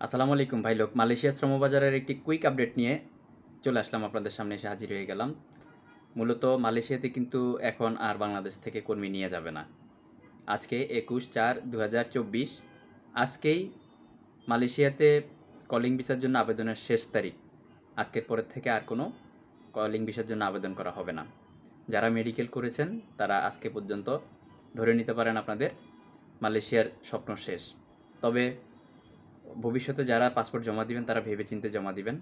আসসালামু আলাইকুম ভাই লোক। মালয়েশিয়া শ্রমবাজারের একটি কুইক আপডেট নিয়ে চলে আসলাম, আপনাদের সামনে এসে হাজির হয়ে গেলাম। মূলত মালয়েশিয়াতে কিন্তু এখন আর বাংলাদেশ থেকে কর্মী নিয়ে যাবে না। আজকে 21/4/2024, আজকেই মালয়েশিয়াতে কলিং ভিসার জন্য আবেদনের শেষ তারিখ। আজকের পরের থেকে আর কোনো কলিং ভিসার জন্য আবেদন করা হবে না। যারা মেডিকেল করেছেন তারা আজকে পর্যন্ত ধরে নিতে পারেন আপনাদের মালয়েশিয়ার স্বপ্ন শেষ। তবে ভবিষ্যতে যারা পাসপোর্ট জমা দিবেন তারা ভেবেচিন্তে জমা দিবেন।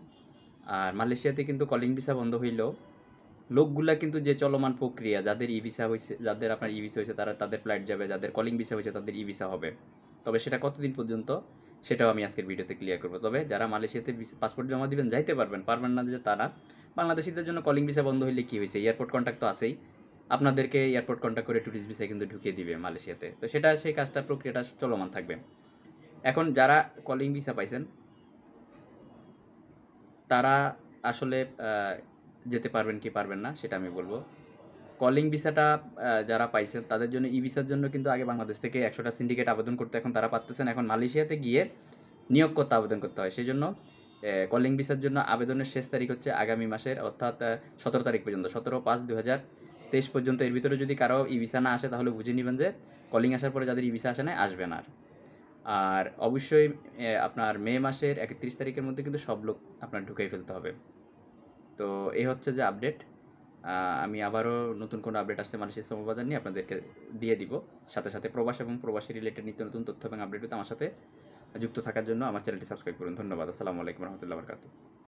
আর মালয়েশিয়াতে কিন্তু কলিং ভিসা বন্ধ হইলেও লোকগুলা কিন্তু যে চলমান প্রক্রিয়া, যাদের ই ভিসা হয়েছে, যাদের আপনার ই ভিসা হয়েছে তারা তাদের ফ্লাইট যাবে, যাদের কলিং ভিসা হয়েছে তাদের ই ভিসা হবে। তবে সেটা কতদিন পর্যন্ত সেটাও আমি আজকের ভিডিওতে ক্লিয়ার করবো। তবে যারা মালয়েশিয়াতে পাসপোর্ট জমা দিবেন যাইতে পারবেন, পারবেন না যে তারা। বাংলাদেশিদের জন্য কলিং ভিসা বন্ধ হইলে কী হয়েছে, এয়ারপোর্ট কন্ট্যাক্ট তো আছেই, আপনাদেরকে এয়ারপোর্ট কন্ট্যাক্ট করে ট্যুরিস্ট ভিসা কিন্তু ঢুকিয়ে দিবে মালয়েশিয়াতে। তো সেটা সেই কাজটা প্রক্রিয়াটা চলমান থাকবে। এখন যারা কলিং ভিসা পাইছেন তারা আসলে যেতে পারবেন কি পারবেন না সেটা আমি বলবো। কলিং ভিসাটা যারা পাইছেন তাদের জন্য ই ভিসার জন্য কিন্তু আগে বাংলাদেশ থেকে 100টা সিন্ডিকেট আবেদন করতে, এখন তারা পারতেছেন। এখন মালয়েশিয়াতে গিয়ে নিয়োগ করতে আবেদন করতে হয়। সেই জন্য কলিং ভিসার জন্য আবেদনের শেষ তারিখ হচ্ছে আগামী মাসের, অর্থাৎ 17 তারিখ পর্যন্ত, 17/5/2023 পর্যন্ত। এর ভিতরে যদি কারো ই ভিসা না আসে তাহলে বুঝে নেবেন যে কলিং আসার পরে যাদের ই ভিসা আসে না আসবে না। আর অবশ্যই আপনার মে মাসের 31 তারিখের মধ্যে কিন্তু সব লোক আপনার ঢুকাই ফেলতে হবে। তো এই হচ্ছে যে আপডেট। আমি আবারও নতুন কোনো আপডেট আসছে মালয়েশিয়া শ্রমবাজার নিয়ে আপনাদেরকে দিয়ে দিব। সাথে সাথে প্রবাস এবং প্রবাসী রিলেটেড নিত্য নতুন তথ্য এবং আপডেট পেতে আমার সাথে যুক্ত থাকার জন্য আমার চ্যানেলটি সাবস্ক্রাইব করুন। ধন্যবাদ। আসসালামু আলাইকুম রহমতুল্লাহ বরকাত।